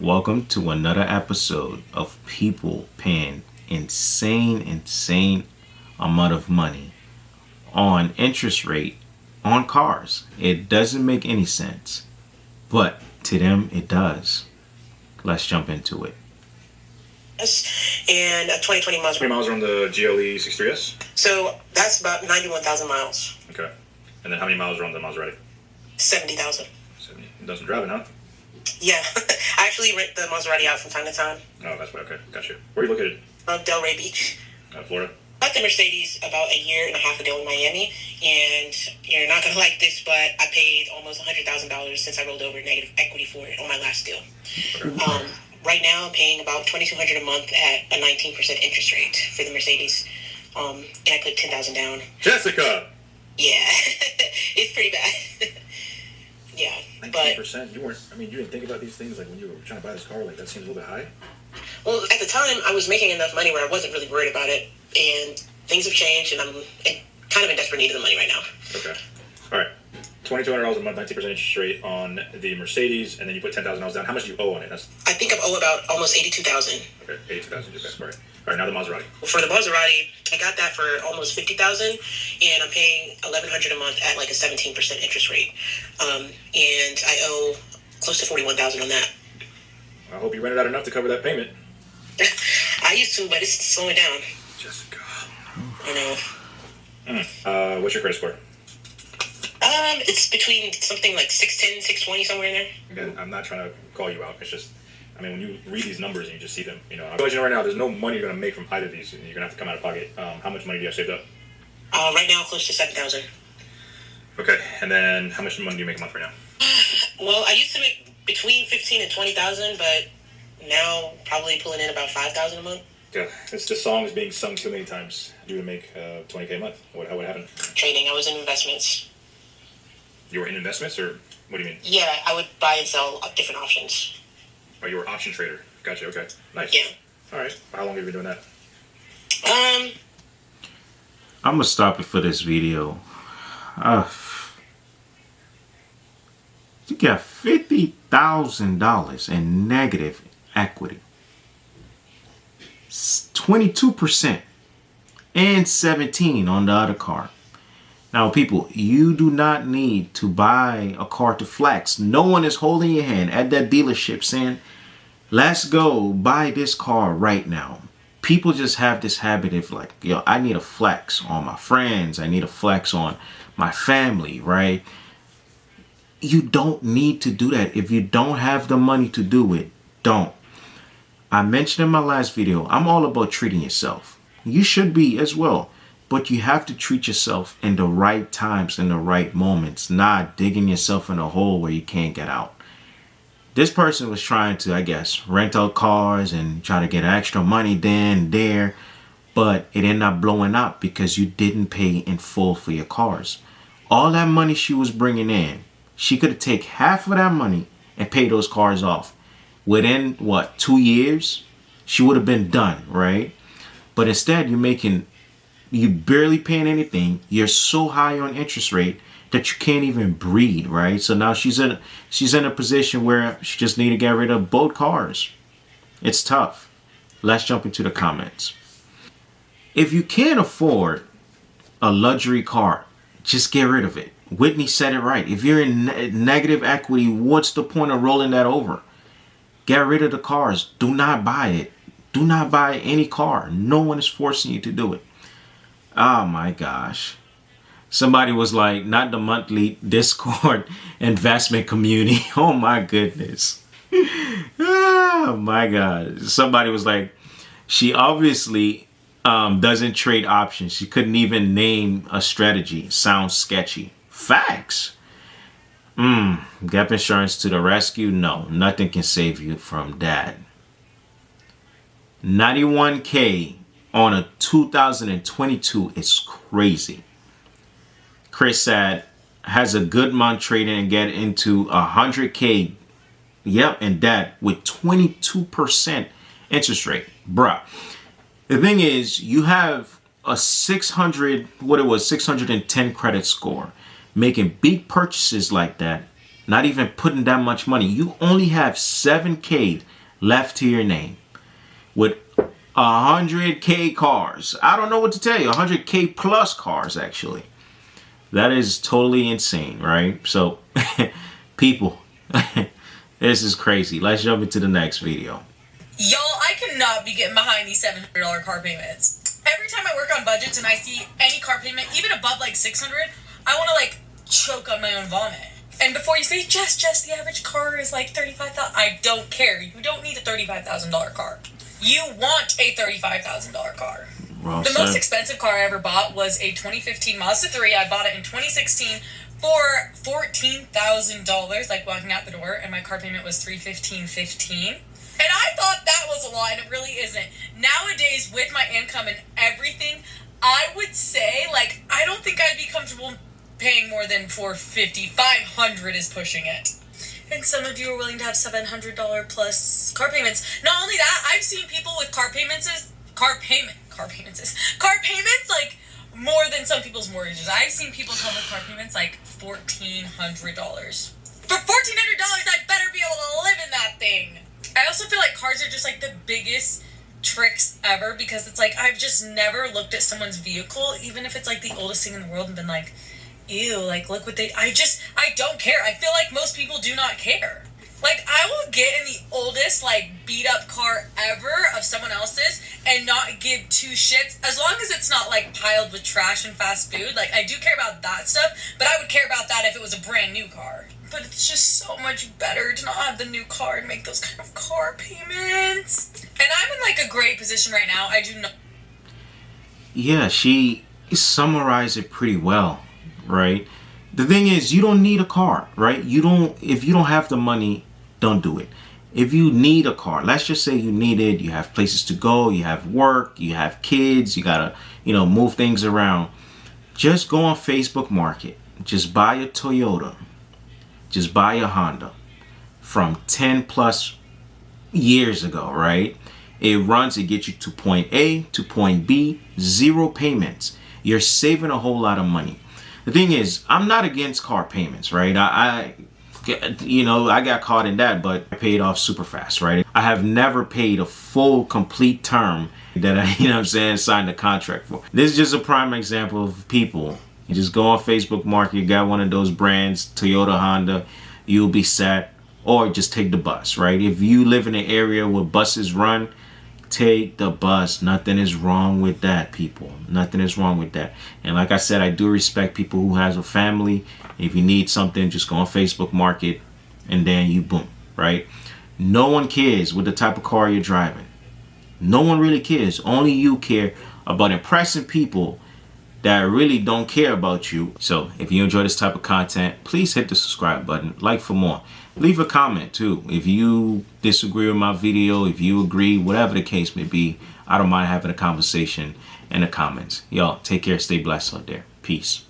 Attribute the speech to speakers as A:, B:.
A: Welcome to another episode of people paying insane amount of money on interest rate on cars. It doesn't make any sense, but to them it does. Let's jump into it.
B: And a 2020 Mazda.
C: How many miles are on the GLE 63S?
B: So that's about 91,000 miles.
C: Okay. And then how many miles are on the Maserati?
B: 70,000.
C: 70. It doesn't drive it, huh?
B: Yeah. I actually rent the Maserati out from time to time.
C: Oh, that's why. Okay, got you. Where are you located?
B: Delray Beach.
C: Florida?
B: I got the Mercedes about a year and a half ago in Miami, and you're not gonna like this, but I paid almost $100,000 since I rolled over negative equity for it on my last deal.
C: Okay.
B: Right now, I'm paying about $2,200 a month at a 19% interest rate for the Mercedes, and I put $10,000 down.
C: Jessica!
B: Yeah, it's pretty bad. Yeah,
C: 19%? You didn't think about these things like when you were trying to buy this car, like that seems a little bit high?
B: Well, at the time, I was making enough money where I wasn't really worried about it, and things have changed, and I'm kind of in desperate need of the money right now.
C: Okay. All right. $2,200 a month, 19% interest rate on the Mercedes, and then you put $10,000 down. How much do you owe on it?
B: I think I owe about almost $82,000.
C: Okay, $82,000. Okay, all right. All right, now the Maserati.
B: For the Maserati, I got that for almost $50,000, and I'm paying $1,100 a month at like a 17% interest rate, and I owe close to $41,000 on that.
C: I hope you rented out enough to cover that payment.
B: I used to, but it's slowing down.
C: Jessica.
B: I know.
C: What's your credit score?
B: It's between something like 610, 620, somewhere in there.
C: Again, I'm not trying to call you out. It's just, when you read these numbers and you just see them, I'll let you know right now, there's no money you're going to make from either of these, and you're going to have to come out of pocket. How much money do you have saved up?
B: Right now, close to $7,000.
C: Okay, and then how much money do you make a month right now?
B: Well, I used to make between $15,000 and $20,000, but now probably pulling in about $5,000 a month.
C: Yeah, the song is being sung too many times. You would make $20K a month. What happened?
B: Trading. I was in investments.
C: You were in investments, or what do you mean?
B: Yeah, I would buy and sell different options.
C: Oh, you were an option trader. Gotcha. Okay, nice.
B: Yeah.
C: All right. How long have you been doing that?
A: I'm gonna stop it for this video. You got $50,000 in negative equity. 22% and 17 on the other car. Now, people, you do not need to buy a car to flex. No one is holding your hand at that dealership saying, let's go buy this car right now. People just have this habit of like, yo, I need a flex on my friends. I need a flex on my family, right? You don't need to do that. If you don't have the money to do it, don't. I mentioned in my last video, I'm all about treating yourself. You should be as well. But you have to treat yourself in the right times, in the right moments, not digging yourself in a hole where you can't get out. This person was trying to, I guess, rent out cars and try to get extra money then and there, but it ended up blowing up because you didn't pay in full for your cars. All that money she was bringing in, she could have taken half of that money and paid those cars off. Within, 2 years, she would have been done, right? But instead, you barely paying anything. You're so high on interest rate that you can't even breathe, right? So now she's in a position where she just need to get rid of both cars. It's tough. Let's jump into the comments. If you can't afford a luxury car, just get rid of it. Whitney said it right. If you're in negative equity, what's the point of rolling that over? Get rid of the cars. Do not buy it. Do not buy any car. No one is forcing you to do it. Oh my gosh. Somebody was like, not the monthly Discord investment community. Oh my goodness. Oh my God. Somebody was like, she obviously doesn't trade options. She couldn't even name a strategy. Sounds sketchy. Facts. Gap insurance to the rescue. No, nothing can save you from that. 91K on a 2022 is crazy. Chris said, has a good month trading and get into 100K. Yep, and that with 22% interest rate. Bruh. The thing is, you have a 610 credit score. Making big purchases like that Not even putting that much money. You only have 7K left to your name with 100K cars. I don't know what to tell you. 100K plus cars, actually. That is totally insane, right? So, people, this is crazy. Let's jump into the next video.
D: Y'all, I cannot be getting behind these $700 car payments. Every time I work on budgets and I see any car payment, even above like $600, I want to like choke on my own vomit. And before you say, Jess, the average car is like $35,000. I don't care. You don't need a $35,000 car. You want a $35,000 car.
A: Well,
D: the most expensive car I ever bought was a 2015 Mazda 3. I bought it in 2016 for $14,000, like walking out the door, and my car payment was $315.15. And I thought that was a lot, and it really isn't. Nowadays, with my income and everything, I would say, like, I don't think I'd be comfortable paying more than $450. $500 is pushing it. And some of you are willing to have $700 plus car payments. Not only that, I've seen people with car payments like more than some people's mortgages. I've seen people come with car payments like $1,400. For $1,400, I better be able to live in that thing. I also feel like cars are just like the biggest tricks ever, because it's like I've just never looked at someone's vehicle, even if it's like the oldest thing in the world, and been like, ew, like look what I don't care. I feel like most people do not care. Like, I will get in the oldest, like, beat-up car ever of someone else's and not give two shits, as long as it's not, like, piled with trash and fast food. Like, I do care about that stuff, but I would care about that if it was a brand new car. But it's just so much better to not have the new car and make those kind of car payments. And I'm in, like, a great position right now. I do not...
A: Yeah, she summarized it pretty well, right? The thing is, you don't need a car, right? If you don't have the money, don't do it. If you need a car, let's just say you need it, you have places to go, you have work, you have kids, you gotta, move things around. Just go on Facebook Market. Just buy a Toyota. Just buy a Honda from 10 plus years ago, right? It gets you to point A to point B, 0 payments. You're saving a whole lot of money. The thing is, I'm not against car payments, right? I got caught in that, but I paid off super fast, right? I have never paid a full, complete term that I, signed a contract for. This is just a prime example of people. You just go on Facebook Market, you got one of those brands, Toyota, Honda, you'll be set, or just take the bus, right? If you live in an area where buses run, take the bus. Nothing is wrong with that, people. Nothing is wrong with that. And like I said, I do respect people who has a family. If you need something, just go on Facebook Market and then you boom, right? No one cares what the type of car you're driving. No one really cares. Only you care about impressing people that really don't care about you. So if you enjoy this type of content, please hit the subscribe button, like for more. Leave a comment too. If you disagree with my video, if you agree, whatever the case may be, I don't mind having a conversation in the comments. Y'all, take care, stay blessed out there. Peace.